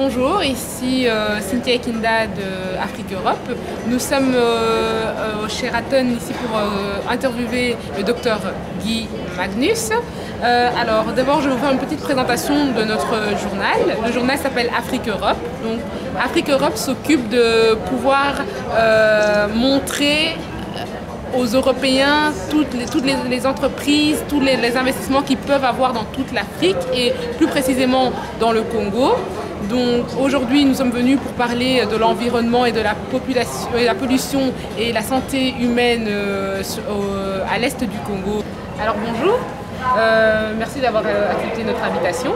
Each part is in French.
Bonjour, ici Cynthia Ekinda de Afrique Europe. Nous sommes au Sheraton ici pour interviewer le docteur Guy Magnus. Alors d'abord je vais vous faire une petite présentation de notre journal. Le journal s'appelle Afrique Europe. Donc Afrique Europe s'occupe de pouvoir montrer aux Européens toutes les entreprises, tous les investissements qu'ils peuvent avoir dans toute l'Afrique et plus précisément dans le Congo. Donc aujourd'hui nous sommes venus pour parler de l'environnement et de la population, et la pollution et la santé humaine à l'est du Congo. Alors bonjour, merci d'avoir accepté notre invitation.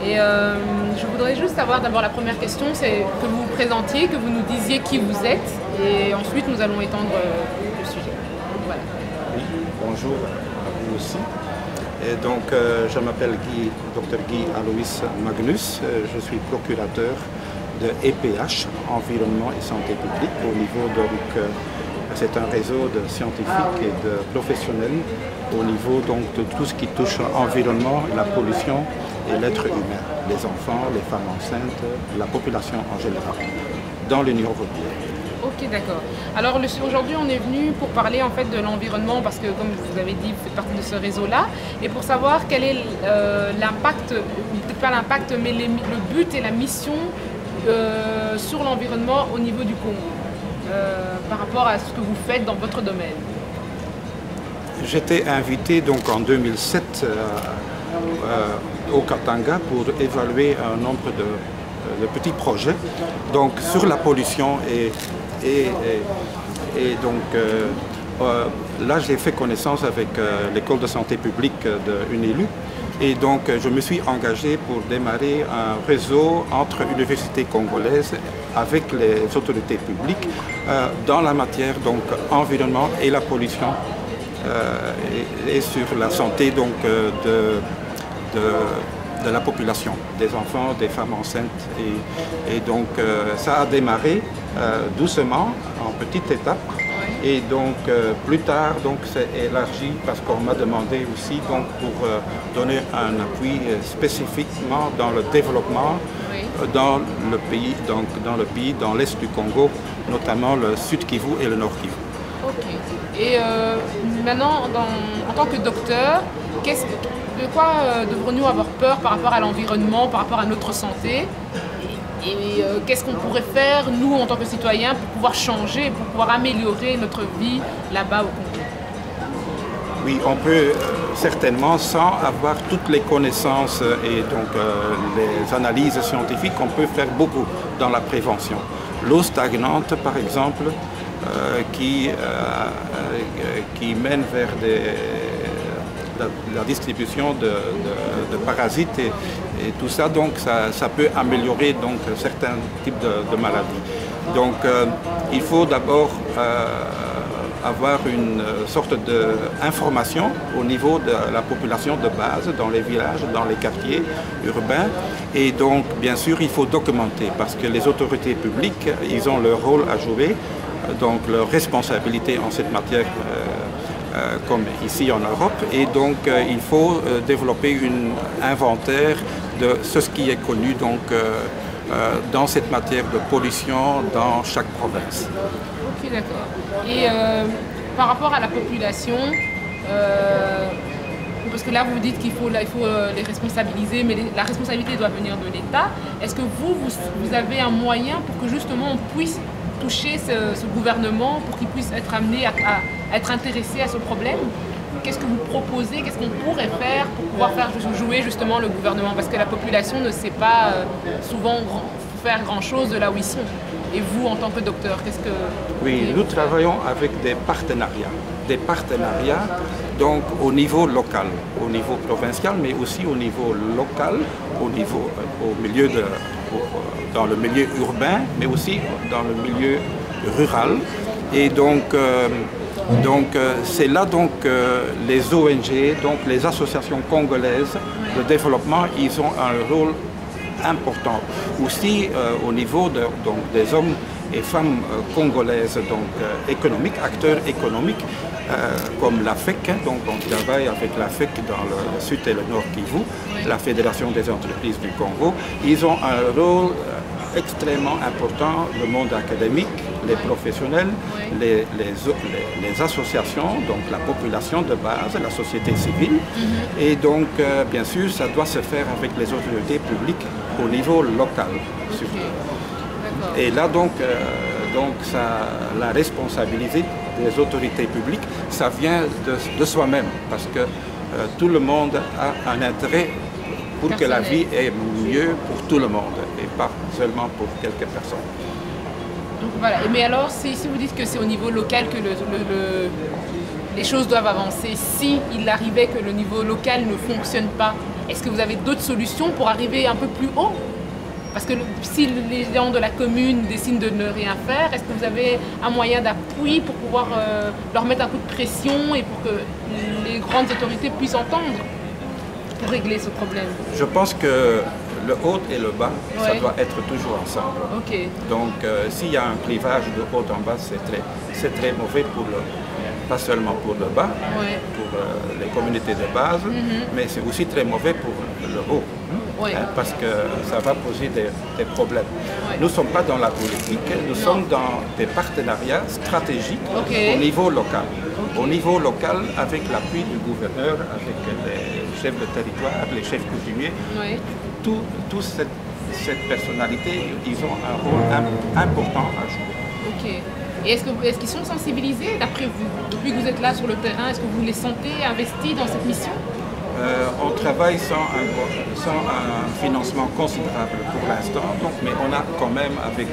Et je voudrais juste savoir d'abord la première question, c'est que vous vous présentiez, que vous nous disiez qui vous êtes et ensuite nous allons étendre le sujet. Voilà. Oui, bonjour à vous aussi. Et donc, je m'appelle Dr Guy Alois Magnus, je suis procurateur de EPH, Environnement et Santé publique, au niveau donc, c'est un réseau de scientifiques et de professionnels au niveau donc, de tout ce qui touche l'environnement, la pollution et l'être humain, les enfants, les femmes enceintes, la population en général, dans l'Union européenne. Ok, d'accord. Alors aujourd'hui, on est venu pour parler en fait de l'environnement parce que, comme vous avez dit, vous faites partie de ce réseau-là, et pour savoir quel est l'impact, peut-être pas l'impact, mais le but et la mission sur l'environnement au niveau du Congo, par rapport à ce que vous faites dans votre domaine. J'étais invité donc en 2007 au Katanga pour évaluer un nombre de petits projets donc sur la pollution et donc là j'ai fait connaissance avec l'école de santé publique de UNILU et donc je me suis engagé pour démarrer un réseau entre universités congolaises avec les autorités publiques dans la matière donc environnement et la pollution et sur la santé donc de la population, des enfants, des femmes enceintes. Et donc ça a démarré doucement, en petites étapes. Et donc plus tard, c'est élargi parce qu'on m'a demandé aussi donc, pour donner un appui spécifiquement dans le développement dans le pays, dans l'est du Congo, notamment le sud Kivu et le nord Kivu. Ok. Et maintenant, en tant que docteur, de quoi devrions-nous avoir peur par rapport à l'environnement, par rapport à notre santé? Et qu'est-ce qu'on pourrait faire, nous, en tant que citoyens, pour pouvoir changer, pour pouvoir améliorer notre vie là-bas au Congo? Oui, on peut certainement, sans avoir toutes les connaissances et donc les analyses scientifiques, on peut faire beaucoup dans la prévention. L'eau stagnante, par exemple, qui mène vers la distribution de parasites et tout ça, donc ça peut améliorer donc, certains types de maladies. Donc il faut d'abord avoir une sorte d'information au niveau de la population de base, dans les villages, dans les quartiers urbains. Et donc bien sûr il faut documenter parce que les autorités publiques, ils ont leur rôle à jouer, donc leur responsabilité en cette matière comme ici en Europe, et donc il faut développer un inventaire de ce qui est connu donc, dans cette matière de pollution dans chaque province. Ok, d'accord. Et par rapport à la population, parce que là vous dites qu'il faut les responsabiliser, mais la responsabilité doit venir de l'État. Est-ce que vous avez un moyen pour que justement on puisse toucher ce gouvernement, pour qu'il puisse être amené à être intéressé à ce problème? Qu'est-ce que vous proposez, qu'est-ce qu'on pourrait faire pour pouvoir faire jouer justement le gouvernement? Parce que la population ne sait pas souvent faire grand-chose de là où ils sont. Et vous, en tant que docteur, qu'est-ce que... Oui, nous travaillons avec des partenariats donc au niveau local, au niveau provincial, mais aussi au niveau local, dans le milieu urbain, mais aussi dans le milieu rural. Et donc c'est là donc les ONG, donc les associations congolaises de développement, ils ont un rôle important. Aussi au niveau des hommes et femmes congolaises économiques, acteurs économiques, comme la FEC, donc on travaille avec la FEC dans le sud et le nord Kivu, la Fédération des entreprises du Congo. Ils ont un rôle extrêmement important le monde académique, les professionnels, les associations, donc la population de base, la société civile. Et donc, bien sûr, ça doit se faire avec les autorités publiques au niveau local. Et là, donc la responsabilité des autorités publiques, ça vient de soi-même, parce que tout le monde a un intérêt pour que la vie est mieux pour tout le monde, et pas seulement pour quelques personnes. Donc voilà. Mais alors, si vous dites que c'est au niveau local que les choses doivent avancer, si il arrivait que le niveau local ne fonctionne pas, est-ce que vous avez d'autres solutions pour arriver un peu plus haut? Parce que si les gens de la commune décident de ne rien faire, est-ce que vous avez un moyen d'appui pour pouvoir leur mettre un coup de pression et pour que les grandes autorités puissent entendre pour régler ce problème? Je pense que le haut et le bas, ça doit être toujours ensemble. Donc s'il y a un clivage de haut en bas, c'est très mauvais pour pas seulement pour le bas, pour les communautés de base, mais c'est aussi très mauvais pour le haut. Parce que ça va poser des problèmes. Nous ne sommes pas dans la politique, nous sommes dans des partenariats stratégiques au niveau local. Au niveau local, avec l'appui du gouverneur, avec les chefs de territoire, les chefs coutumiers, toute cette personnalité, ils ont un rôle important à jouer. Et est-ce qu'ils sont sensibilisés d'après vous? Depuis que vous êtes là sur le terrain, est-ce que vous les sentez investis dans cette mission? On travaille sans un financement considérable pour l'instant, mais on a quand même avec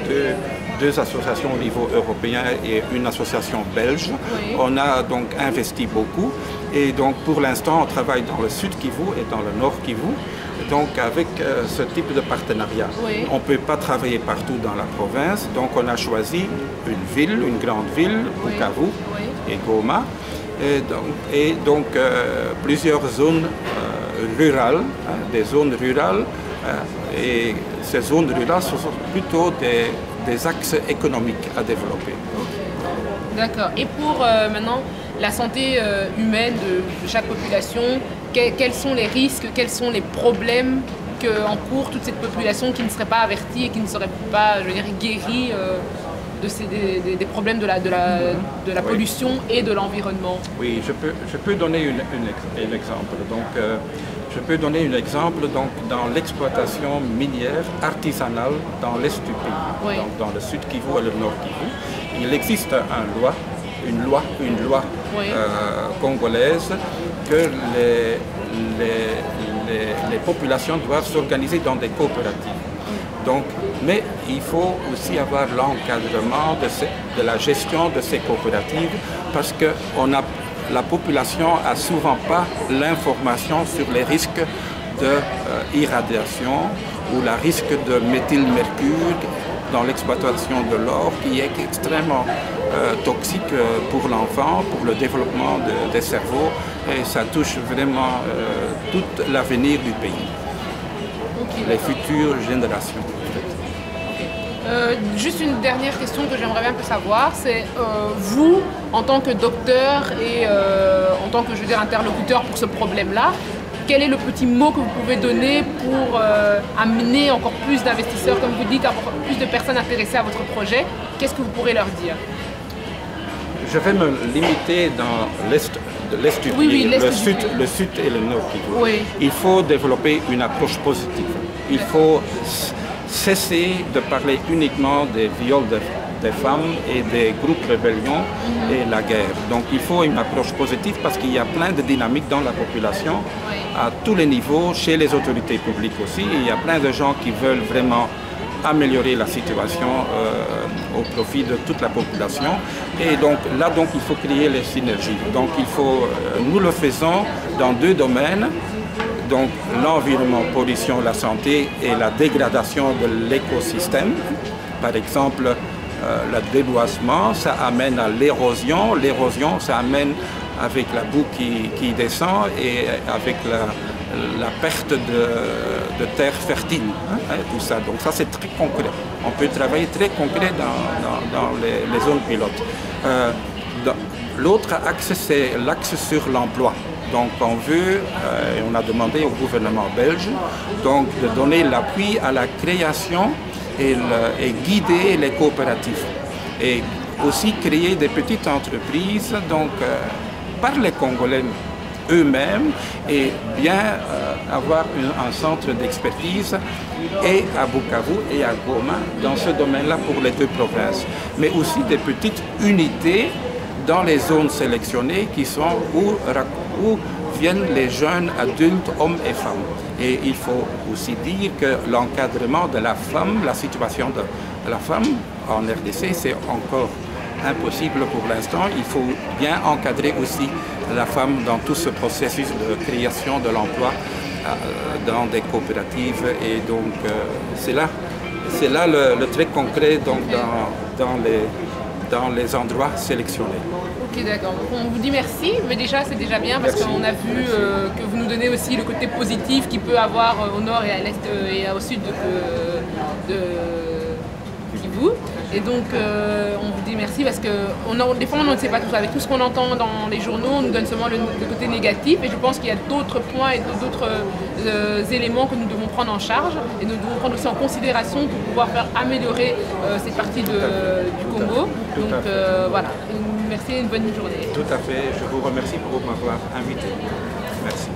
deux associations au niveau européen et une association belge, on a donc investi beaucoup et donc pour l'instant on travaille dans le sud Kivu et dans le nord Kivu, donc avec ce type de partenariat. On ne peut pas travailler partout dans la province, donc on a choisi une grande ville, Bukavu et Goma, et donc plusieurs zones rurales, des zones rurales, et ces zones rurales sont plutôt des axes économiques à développer. D'accord. Et pour maintenant la santé humaine de chaque population, quels sont les risques, quels sont les problèmes qu'encourt toute cette population qui ne serait pas avertie et qui ne serait pas, je veux dire, guérie des problèmes de la pollution et de l'environnement? Oui, je peux donner un exemple. Donc, je peux donner un exemple dans l'exploitation minière artisanale dans l'est du pays, donc dans le sud Kivu et le nord Kivu. Il existe une loi congolaise que les populations doivent s'organiser dans des coopératives. Donc, mais il faut aussi avoir l'encadrement de la gestion de ces coopératives parce que la population n'a souvent pas l'information sur les risques d'irradiation ou le risque de méthylmercure dans l'exploitation de l'or qui est extrêmement toxique pour l'enfant, pour le développement des cerveaux et ça touche vraiment tout l'avenir du pays, les futures générations. Juste une dernière question que j'aimerais bien un peu savoir, c'est vous, en tant que docteur et en tant que, je veux dire, interlocuteur pour ce problème-là, quel est le petit mot que vous pouvez donner pour amener encore plus d'investisseurs, comme vous dites, encore plus de personnes intéressées à votre projet? Qu'est-ce que vous pourrez leur dire? Je vais me limiter dans l'est du pays, le sud et le nord. Il faut développer une approche positive. Il faut cesser de parler uniquement des viols des femmes et des groupes rébellions et la guerre. Donc il faut une approche positive parce qu'il y a plein de dynamiques dans la population, à tous les niveaux, chez les autorités publiques aussi. Il y a plein de gens qui veulent vraiment améliorer la situation au profit de toute la population. Et donc là, il faut créer les synergies. Donc nous le faisons dans deux domaines. Donc l'environnement, pollution, la santé et la dégradation de l'écosystème. Par exemple, le déboisement, ça amène à l'érosion. L'érosion, ça amène avec la boue qui descend et avec la perte de terres fertiles, tout ça. Donc ça, c'est très concret. On peut travailler très concret dans les zones pilotes. L'autre axe, c'est l'axe sur l'emploi. Donc on veut, et on a demandé au gouvernement belge, donc de donner l'appui à la création et guider les coopératives. Et aussi créer des petites entreprises donc, par les Congolais eux-mêmes et bien avoir un centre d'expertise et à Bukavu et à Goma dans ce domaine-là pour les deux provinces. Mais aussi des petites unités dans les zones sélectionnées qui sont où viennent les jeunes adultes, hommes et femmes. Et il faut aussi dire que l'encadrement de la femme, la situation de la femme en RDC, c'est encore impossible pour l'instant. Il faut bien encadrer aussi la femme dans tout ce processus de création de l'emploi dans des coopératives. Et donc c'est là le trait concret donc, dans les endroits sélectionnés. Ok, d'accord. On vous dit merci, mais déjà c'est déjà bien parce qu'on a vu que vous nous donnez aussi le côté positif qu'il peut avoir au nord et à l'est et au sud de Kivu. Et donc on vous dit merci parce que des fois on ne sait pas tout ça. Avec tout ce qu'on entend dans les journaux, on nous donne seulement le côté négatif et je pense qu'il y a d'autres points et d'autres éléments que nous devons prendre en charge et nous devons prendre aussi en considération pour pouvoir faire améliorer cette partie du Congo. Donc voilà, merci et une bonne journée. Tout à fait, je vous remercie pour m'avoir invité. Merci.